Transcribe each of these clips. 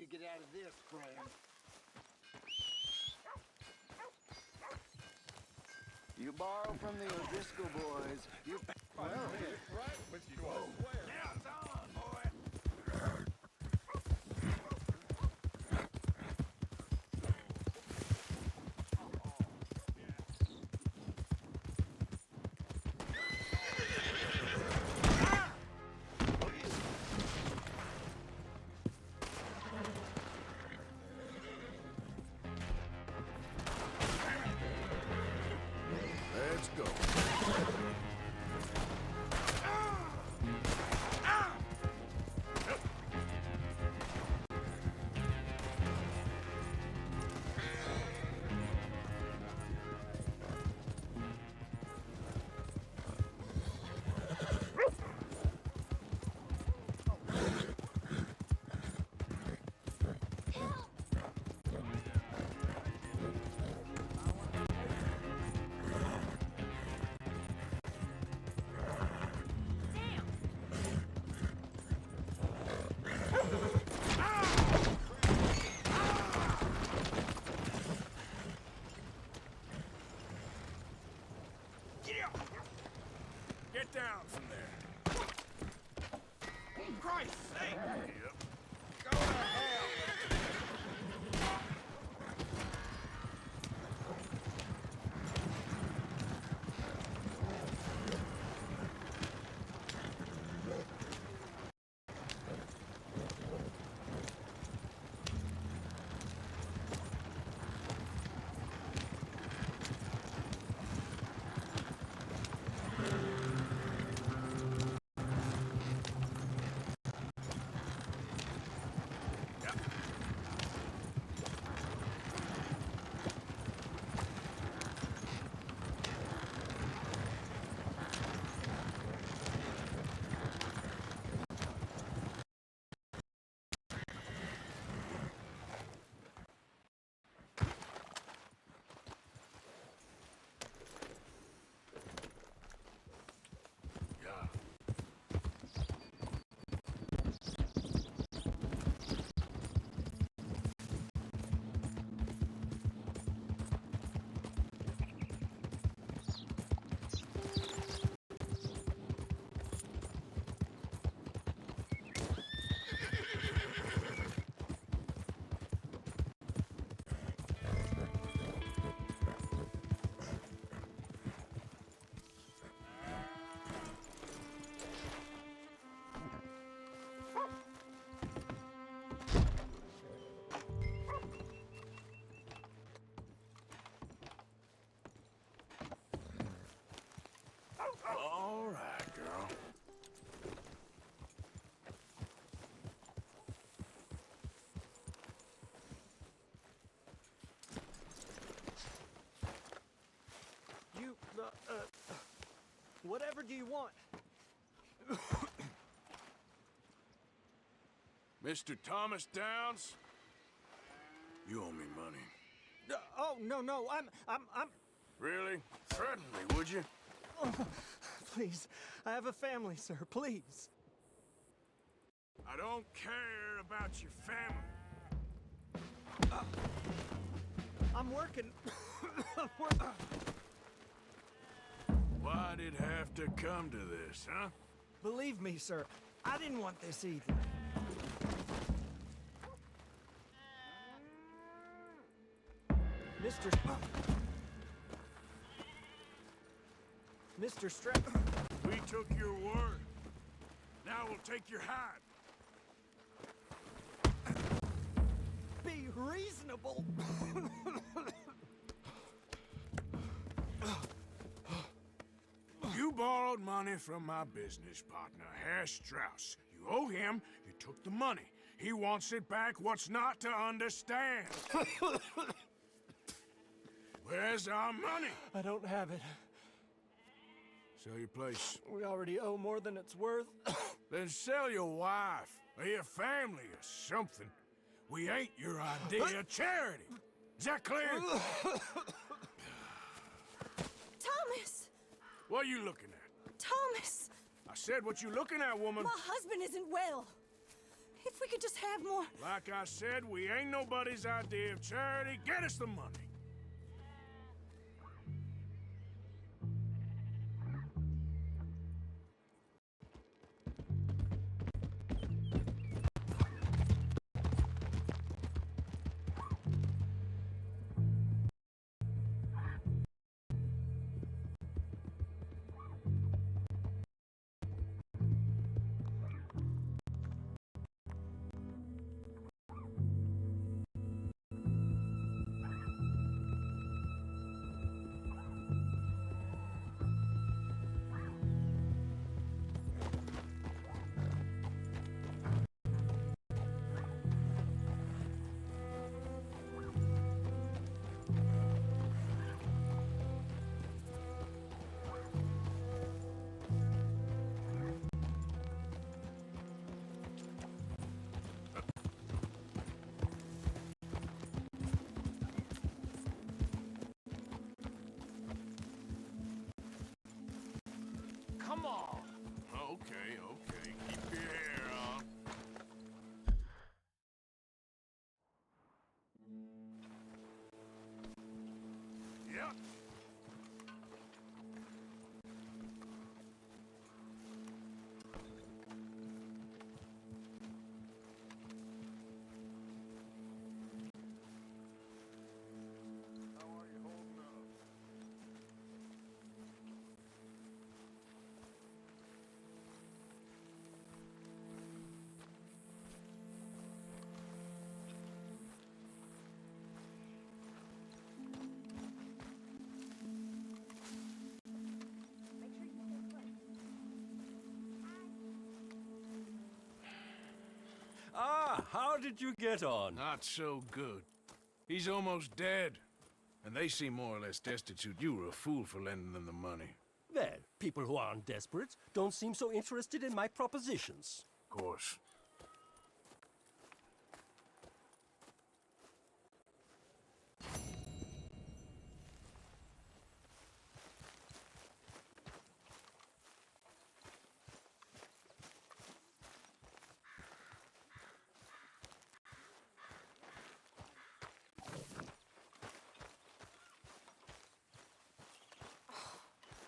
to get out of this, friend. You borrow from the O'Driscoll boys. You... Right with you, I swear. Now it's on, boy! Let's go. Get down from there. Christ's sake! Yep. Go to hell! All right, girl. You, whatever do you want? Mr. Thomas Downs, you owe me money. Oh, no, I'm... Really? Threaten me, would you? Please, I have a family, sir, please. I don't care about your family. I'm working. I'm working. Why'd it have to come to this, huh? Believe me, sir, I didn't want this either. Mr. Mr. We took your word. Now we'll take your hide. Be reasonable. You borrowed money from my business partner, Herr Strauss. You owe him, you took the money. He wants it back, what's not to understand? Where's our money? I don't have it. Sell your place. We already owe more than it's worth. Then sell your wife, or your family, or something. We ain't your idea of charity. Is that clear? Thomas! What are you looking at? Thomas! I said what you looking at, woman. My husband isn't well. If we could just have more. Like I said, we ain't nobody's idea of charity. Get us the money. Come on. Okay, okay. Keep your hair on. Yep. How are you holding up? Ah, how did you get on? Not so good. He's almost dead. And they seem more or less destitute. You were a fool for lending them the money. Well, people who aren't desperate don't seem so interested in my propositions. Of course.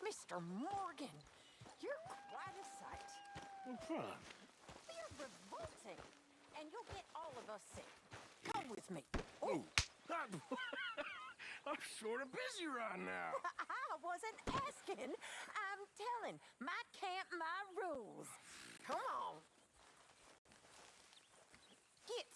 Mr. Morgan, you're quite a sight. What fun? You're revolting, and you'll get all of us sick. Come with me. Oh, I'm sort of busy right now. I wasn't asking. I'm telling. My camp, my rules. Come on. Get.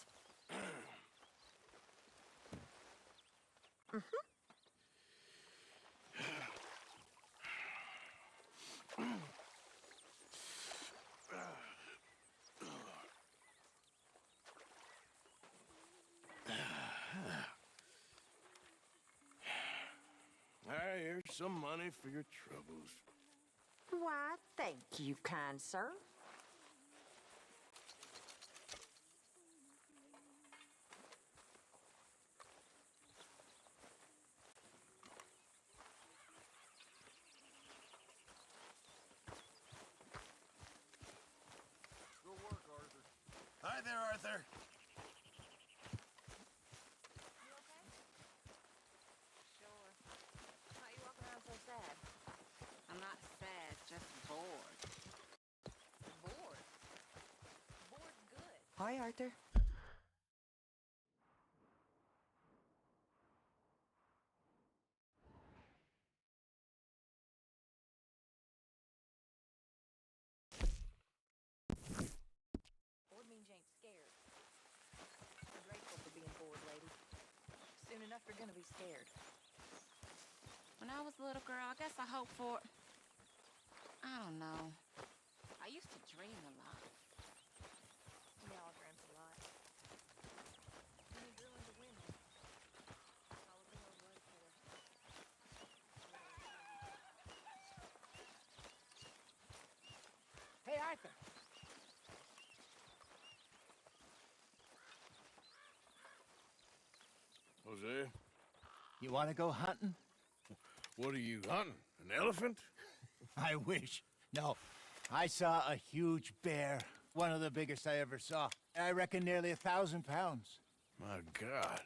Here's some money for your troubles. Why, thank you, kind sir. Good work, Arthur. Hi there, Arthur. Sure. Why you walking around so sad? I'm not sad, just bored. Bored? Bored good. Hi, Arthur. Bored means you ain't scared. I'm grateful for being bored, lady. Soon enough, you're gonna be scared. When I was a little girl, I guess I hoped for... I don't know. I used to dream a lot. We all dreamt a lot. Then we grew into women. All the girls was for us. Hey, Arthur. Jose, You want to go hunting? what are you hunting? An elephant? I wish. No, I saw a huge bear one of the biggest I ever saw. I reckon nearly 1,000 pounds. My God.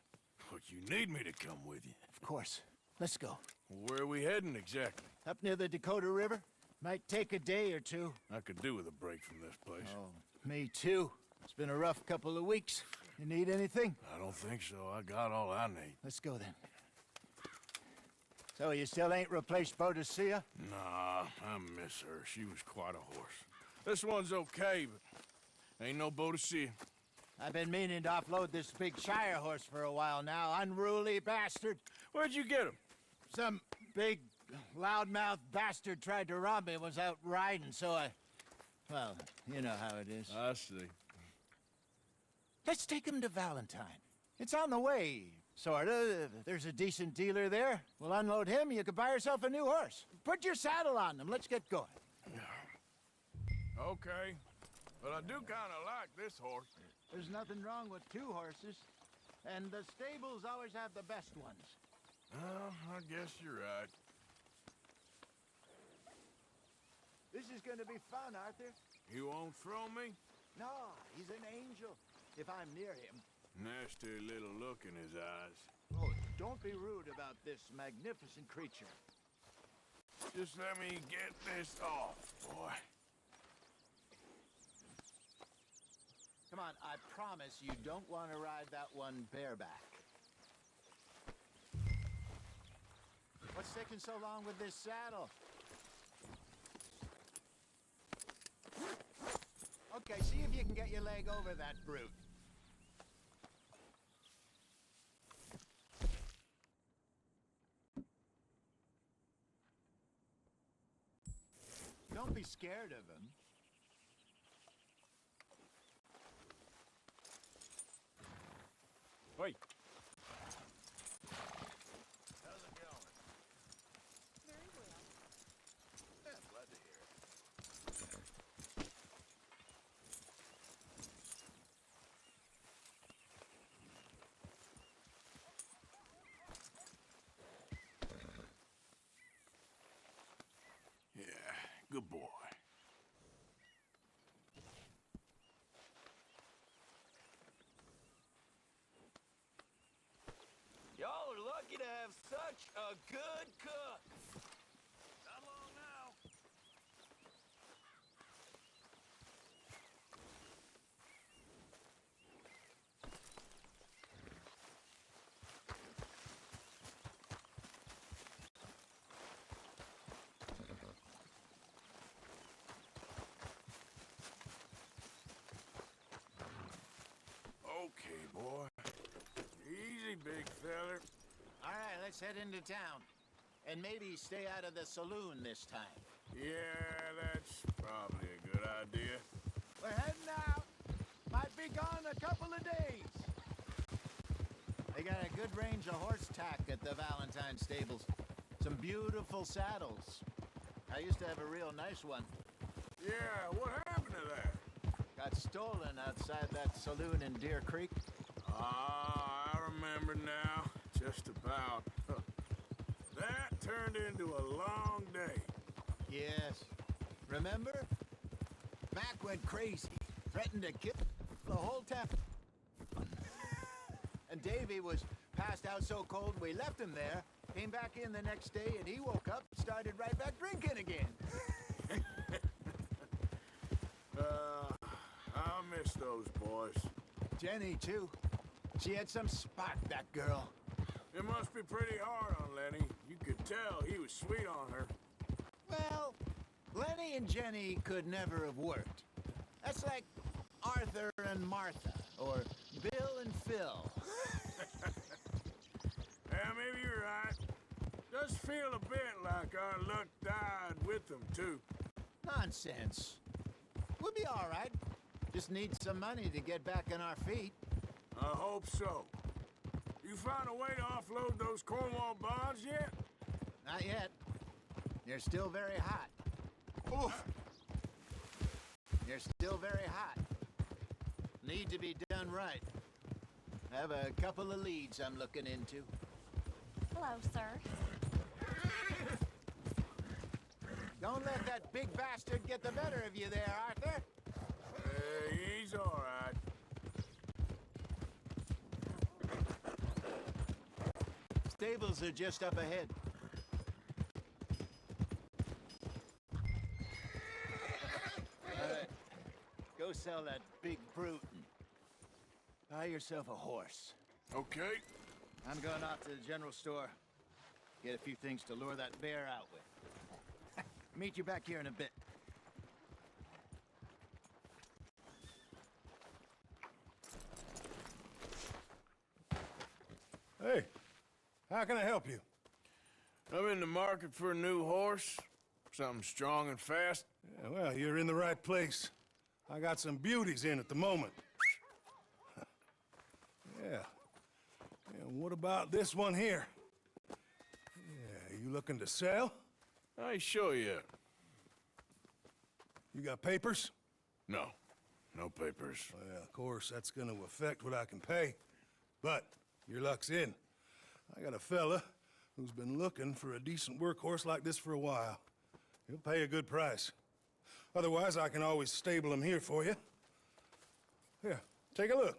But you need me to come with you. Of course. Let's go. Where are we heading exactly? Up near the Dakota River. Might take a day or two. I could do with a break from this place. Oh, me too. It's been a rough couple of weeks. You need anything? I don't think so. I got all I need. Let's go then. So you still ain't replaced Boadicea? Nah, I miss her. She was quite a horse. This one's okay, but ain't no Boadicea. I've been meaning to offload this big Shire horse for a while now. Unruly bastard. Where'd you get him? Some big, loudmouth bastard tried to rob me and was out riding, so I... Well, you know how it is. I see. Let's take him to Valentine. It's on the way, sorta. There's a decent dealer there. We'll unload him, you could buy yourself a new horse. Put your saddle on him, let's get going. Okay. But I do kind of like this horse. There's nothing wrong with two horses, and the stables always have the best ones. Oh, I guess you're right. This is gonna be fun, Arthur. You won't throw me? No, he's an angel, if I'm near him. Nasty little look in his eyes. Oh, don't be rude about this magnificent creature. Just let me get this off, boy. Come on, I promise you don't want to ride that one bareback. What's taking so long with this saddle? Okay, see if you can get your leg over that brute. Don't be scared of him. Wait. How's it going? Very well. Yeah, glad to hear it. Yeah, good boy. Y'all are lucky to have such a good cook. Not long now. Okay, boy. Easy, big feller. All right, let's head into town. And maybe stay out of the saloon this time. Yeah, that's probably a good idea. We're heading out. Might be gone a couple of days. They got a good range of horse tack at the Valentine stables. Some beautiful saddles. I used to have a real nice one. Yeah, what happened to that? Got stolen outside that saloon in Deer Creek. Ah, I remember now. Just about. That turned into a long day. Yes. Remember? Mac went crazy. Threatened to kill the whole town. And Davy was passed out so cold we left him there. Came back in the next day and he woke up and started right back drinking again. I miss those boys. Jenny, too. She had some spot, that girl. It must be pretty hard on Lenny. You could tell he was sweet on her. Well, Lenny and Jenny could never have worked. That's like Arthur and Martha, or Bill and Phil. Yeah, maybe you're right. Does feel a bit like our luck died with them, too. Nonsense. We'll be all right. Just need some money to get back on our feet. I hope so. You found a way to offload those Cornwall bonds yet? Not yet. They're still very hot. Oof. They're still very hot. Need to be done right. I have a couple of leads I'm looking into. Hello, sir. Don't let that big bastard get the better of you there, Arthur. He's all right. Stables are just up ahead. All right. Go sell that big brute and buy yourself a horse. Okay. I'm going off to the general store. Get a few things to lure that bear out with. Meet you back here in a bit. Hey, how can I help you? I'm in the market for a new horse. Something strong and fast. Yeah, well, you're in the right place. I got some beauties in at the moment. Yeah. And what about this one here? Yeah, you looking to sell? I show you. You got papers? No. No papers. Well, of course, that's gonna affect what I can pay. But your luck's in. I got a fella who's been looking for a decent workhorse like this for a while. He'll pay a good price. Otherwise, I can always stable him here for you. Here, take a look.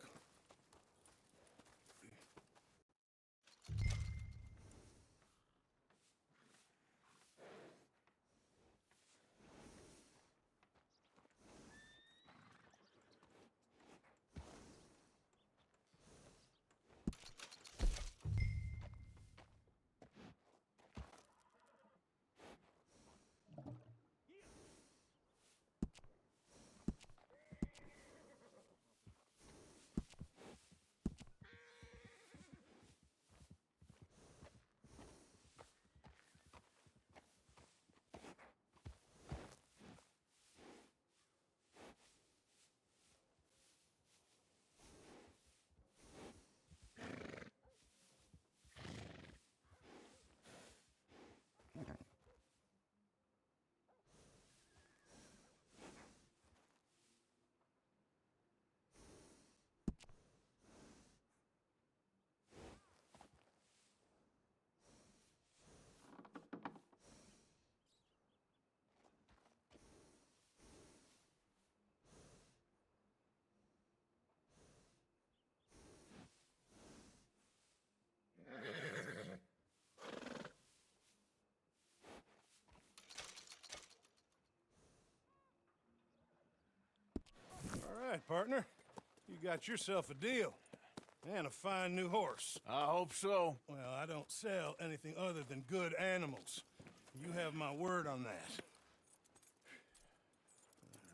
All right, partner. You got yourself a deal. And a fine new horse. I hope so. Well, I don't sell anything other than good animals. You have my word on that.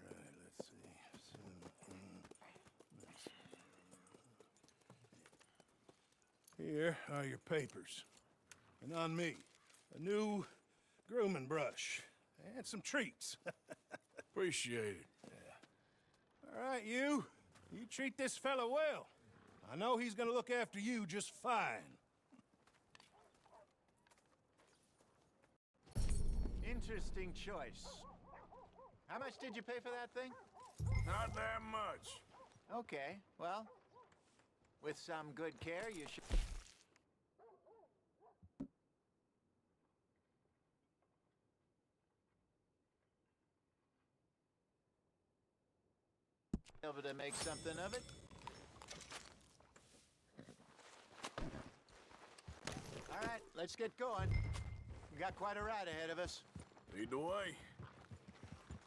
All right, let's see. Here are your papers. And on me, a new grooming brush. And some treats. Appreciate it. All right, you treat this fella well. I know he's gonna look after you just fine. Interesting choice. How much did you pay for that thing? Not that much. Okay, well, with some good care, you should... be able to make something of it. All right, let's get going. We got quite a ride ahead of us. Lead the way.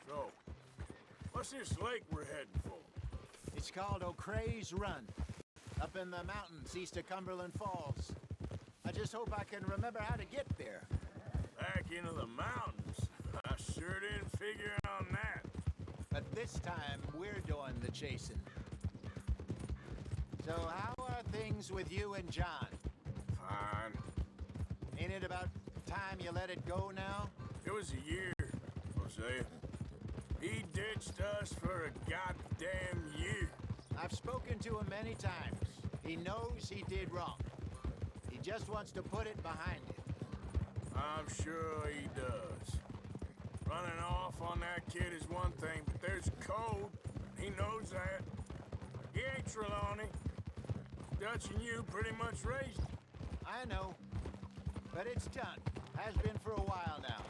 So, what's this lake we're heading for? It's called O'Creagh's Run, up in the mountains east of Cumberland Falls. I just hope I can remember how to get there. Back into the mountains? I sure didn't figure on that. But this time, we're doing the chasing. So how are things with you and John? Fine. Ain't it about time you let it go now? It was a year, Hosea. He ditched us for a goddamn year. I've spoken to him many times. He knows he did wrong. He just wants to put it behind him. I'm sure he does. Running off on that kid is one thing, but there's code. He knows that. He ain't Trelawney. Dutch and you pretty much raised him. I know. But it's done. Has been for a while now.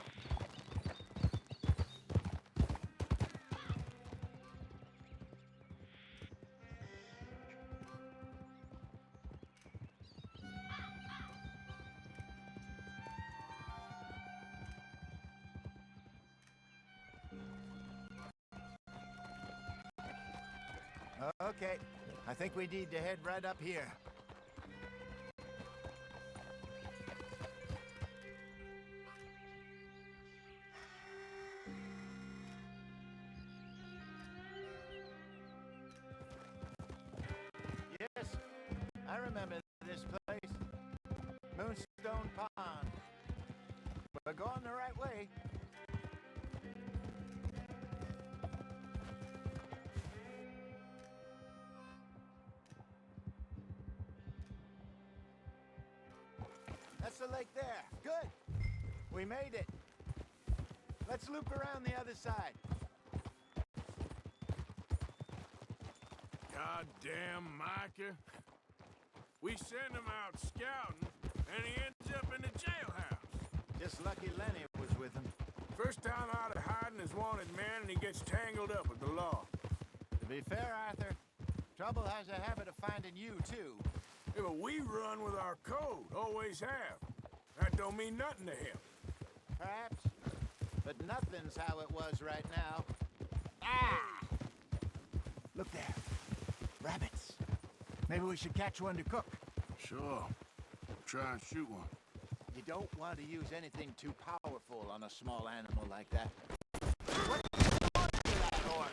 Okay, I think we need to head right up here. Yes, I remember this place. Moonstone Pond. We're going the right way. That's the lake there. Good. We made it. Let's loop around the other side. Goddamn Micah. We send him out scouting, and he ends up in the jailhouse. Just lucky Lenny was with him. First time out of hiding his wanted man, and he gets tangled up with the law. To be fair, Arthur, trouble has a habit of finding you, too. Yeah, but we run with our code, always have. That don't mean nothing to him. Perhaps. But nothing's how it was right now. Ah! Look there. Rabbits. Maybe we should catch one to cook. Sure. Try and shoot one. You don't want to use anything too powerful on a small animal like that. What's going on to that horse?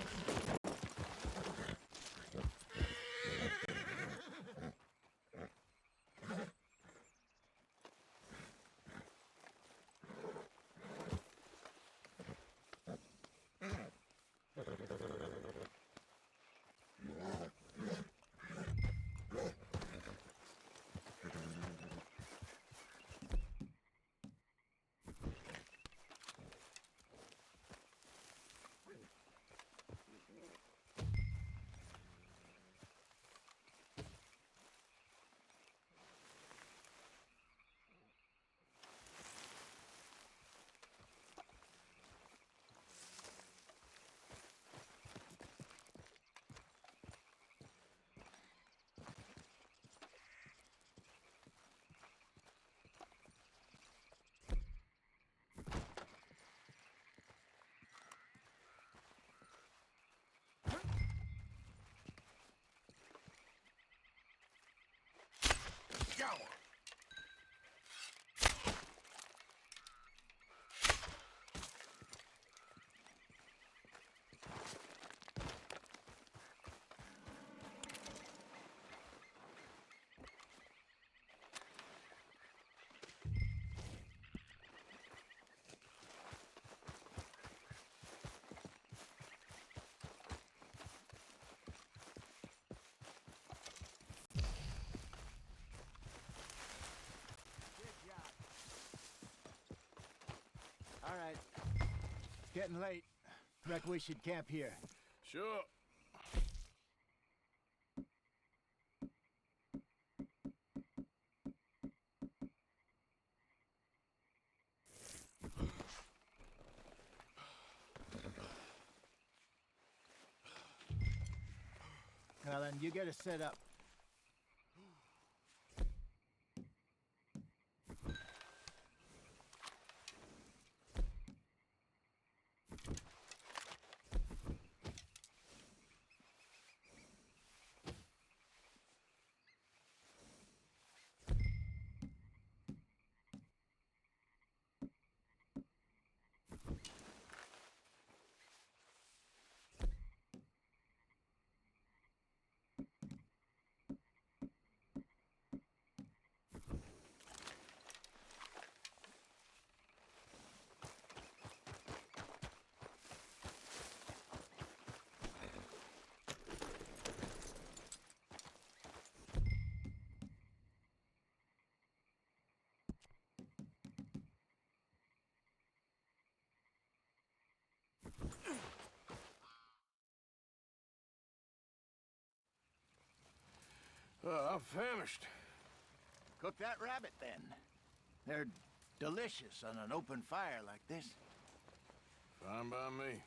All right. It's getting late. Reckon we should camp here. Sure. Well, then you get us set up. I'm famished. Cook that rabbit, then. They're delicious on an open fire like this. Fine by me.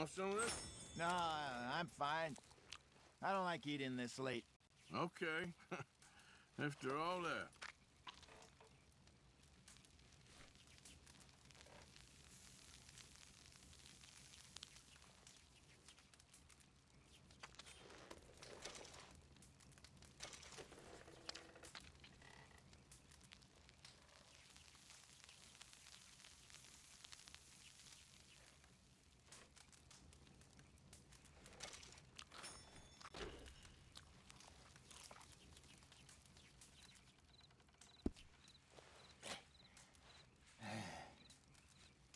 want some of this? No, I'm fine. I don't like eating this late. Okay. After all that.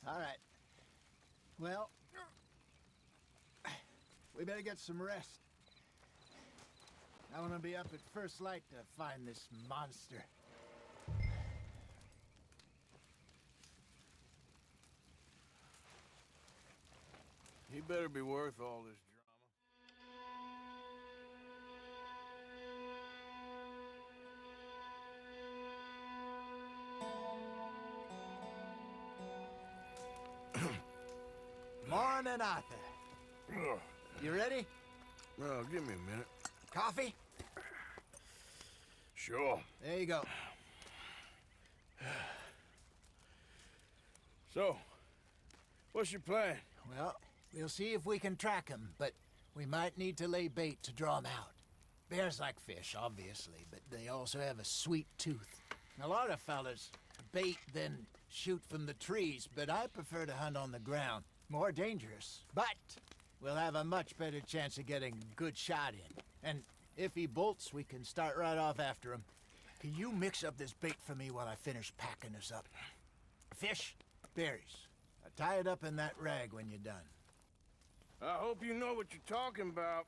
All right. Well, we better get some rest. I want to be up at first light to find this monster. He better be worth all this Morning, Arthur. drama. You ready? Well, give me a minute. Coffee? Sure. There you go. So, what's your plan? Well, we'll see if we can track him, but we might need to lay bait to draw him out. Bears like fish, obviously, but they also have a sweet tooth. A lot of fellas bait, then shoot from the trees, but I prefer to hunt on the ground. More dangerous, but we'll have a much better chance of getting a good shot in. And if he bolts, we can start right off after him. Can you mix up this bait for me while I finish packing this up? Fish, berries. Tie it up in that rag when you're done. I hope you know what you're talking about.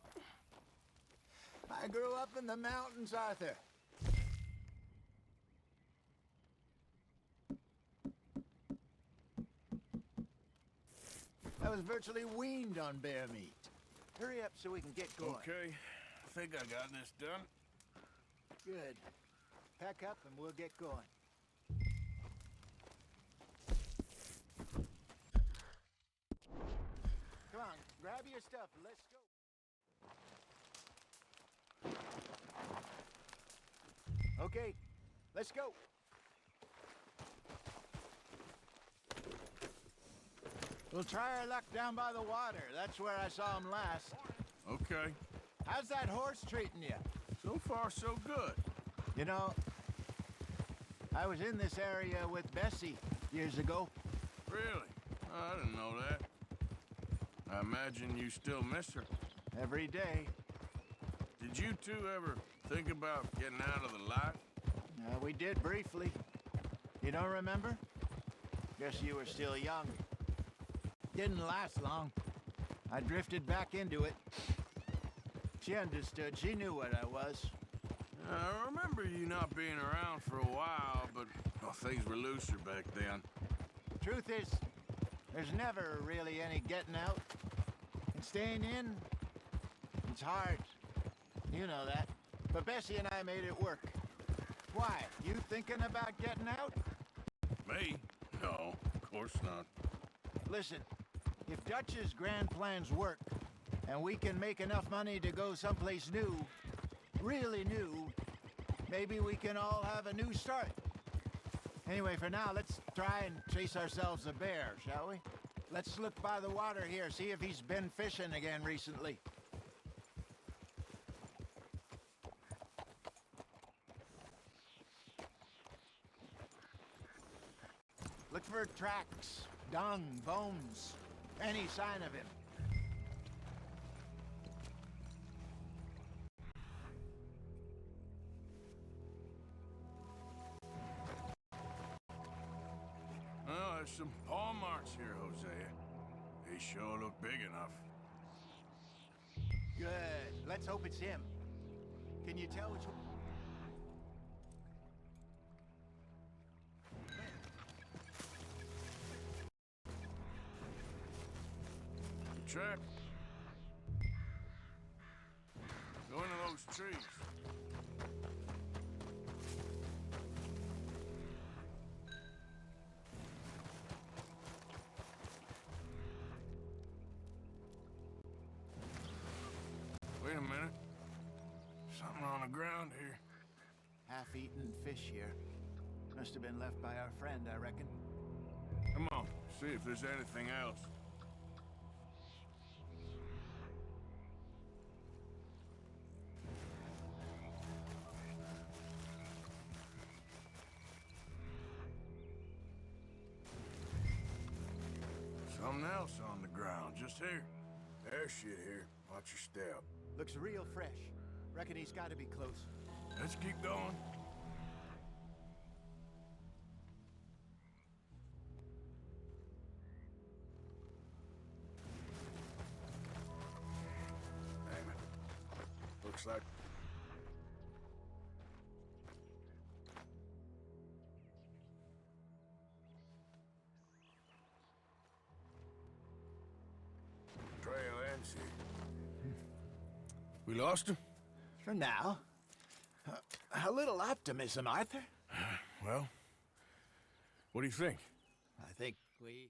I grew up in the mountains, Arthur. I was virtually weaned on bear meat. Hurry up so we can get going. Okay, I think I got this done. Good. Pack up and we'll get going. Come on, grab your stuff and let's go. Okay, let's go. We'll try our luck down by the water. That's where I saw him last. Okay. How's that horse treating you? So far, so good. You know, I was in this area with Bessie years ago. Really? I didn't know that. I imagine you still miss her. Every day. Did you two ever think about getting out of the life? We did briefly. You don't remember? Guess you were still young. Didn't last long. I drifted back into it. She understood. She knew what I was. I remember you not being around for a while, but things were looser back then. Truth is, there's never really any getting out. And staying in, it's hard. You know that. But Bessie and I made it work. Why? You thinking about getting out? Me? No, of course not. Listen, if Dutch's grand plans work, and we can make enough money to go someplace new, really new, maybe we can all have a new start. Anyway, for now, let's try and chase ourselves a bear, shall we? Let's look by the water here, see if he's been fishing again recently. Look for tracks, dung, bones, any sign of him. Well, there's some paw marks here, Hosea. They sure look big enough. Good. Let's hope it's him. Can you tell which one? Track. Go into those trees. the ground here. Half-eaten fish here. Must have been left by our friend, I reckon. Come on, see if there's anything else. Something else on the ground, just here. There's shit here. Watch your step. Looks real fresh. Reckon he's got to be close. Let's keep going. Damn it. Looks like... Trail ends here. We lost him? For now. A little optimism, Arthur. Well, what do you think? I think we...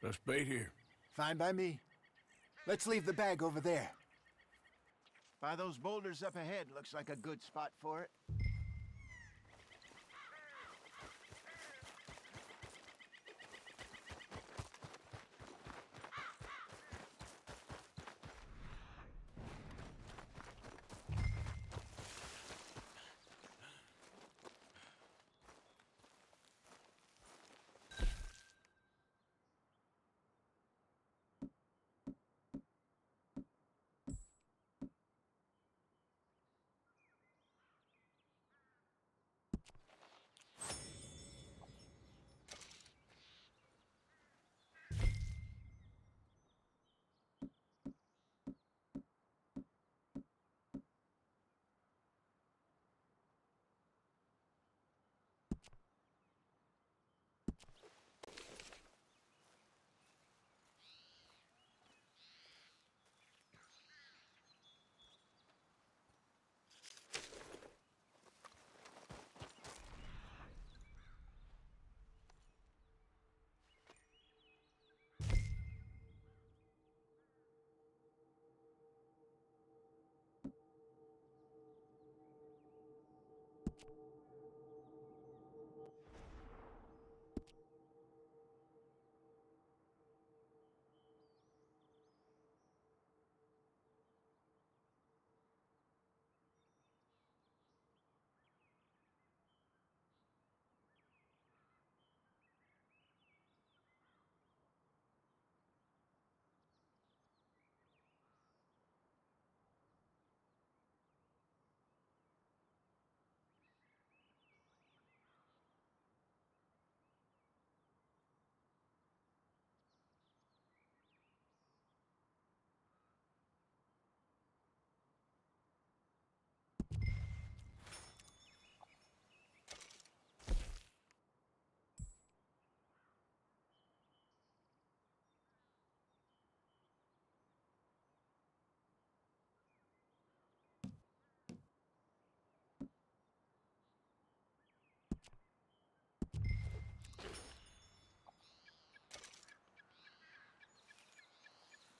Let's bait here. Fine by me. Let's leave the bag over there. By those boulders up ahead, looks like a good spot for it.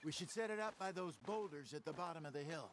We should set it up by those boulders at the bottom of the hill.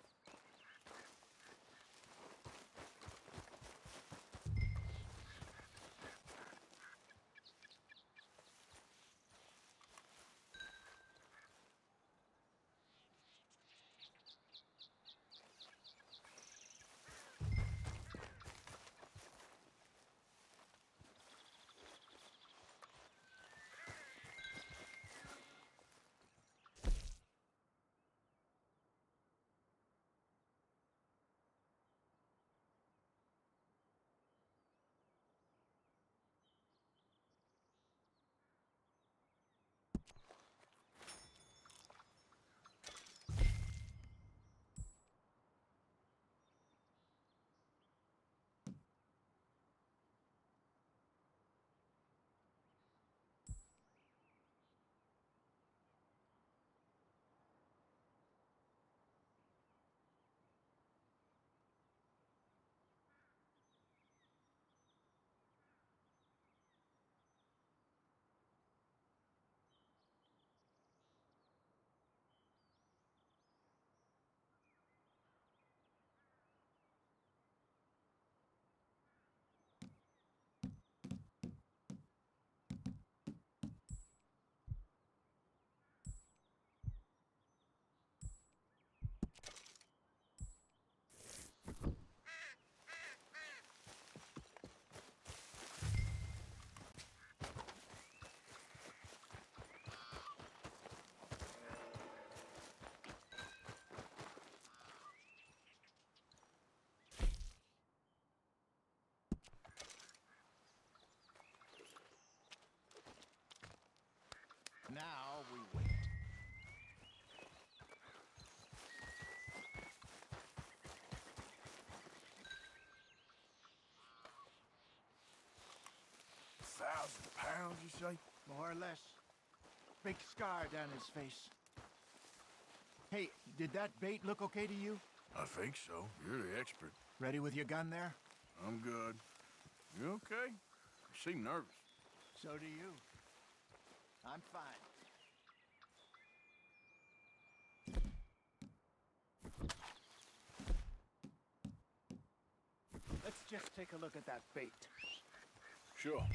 pounds, you say? More or less. Big scar down his face. Hey, did that bait look okay to you? I think so. You're the expert. Ready with your gun there? I'm good. You okay? You seem nervous. So do you. I'm fine. Let's just take a look at that bait. Sure.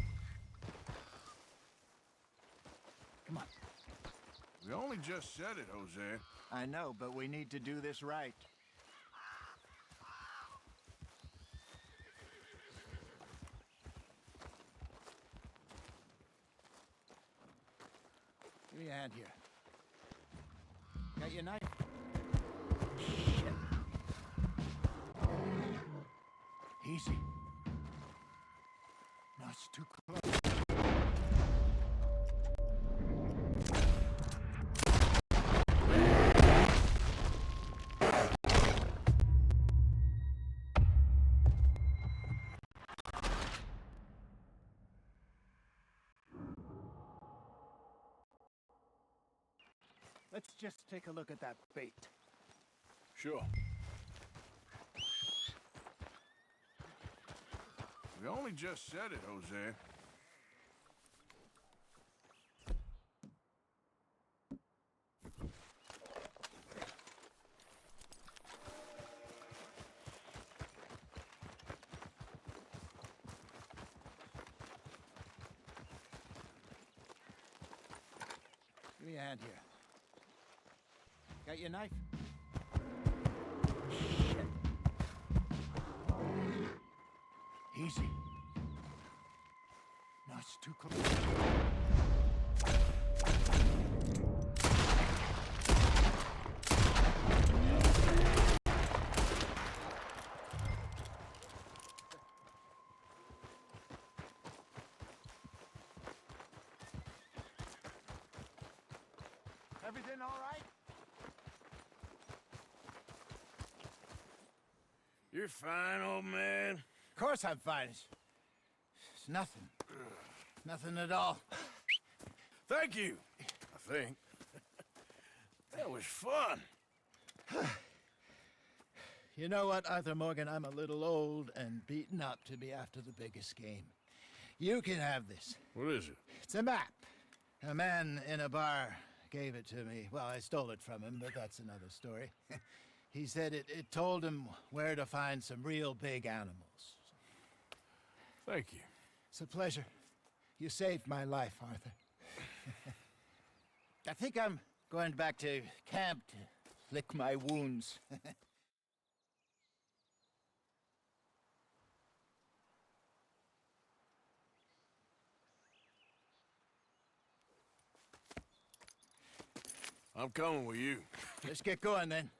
Come on. We only just said it, Jose. I know, but we need to do this right. Give me a hand here. Got your knife? Shit. Easy. No, it's too close. Let's just take a look at that bait. Sure. We only just said it, Jose. Give me a hand here. Got your knife? Shit. Easy. No, it's too close. Everything all right? You're fine, old man. Of course I'm fine. It's nothing. Nothing at all. Thank you, I think. That was fun. You know what, Arthur Morgan? I'm a little old and beaten up to be after the biggest game. You can have this. What is it? It's a map. A man in a bar gave it to me. Well, I stole it from him, but that's another story. He said it told him where to find some real big animals. Thank you. It's a pleasure. You saved my life, Arthur. I think I'm going back to camp to lick my wounds. I'm coming with you. Let's get going, then.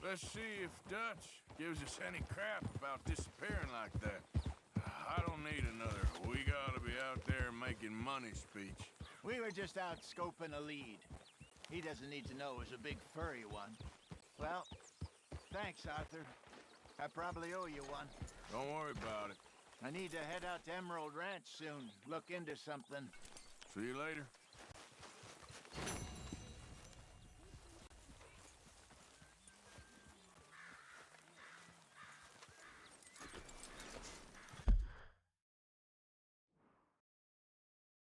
Let's see if Dutch gives us any crap about disappearing like that. I don't need another "we gotta be out there making money" speech. We were just out scoping a lead. He doesn't need to know it was a big furry one. Well, thanks, Arthur. I probably owe you one. Don't worry about it. I need to head out to Emerald Ranch soon. Look into something. See you later.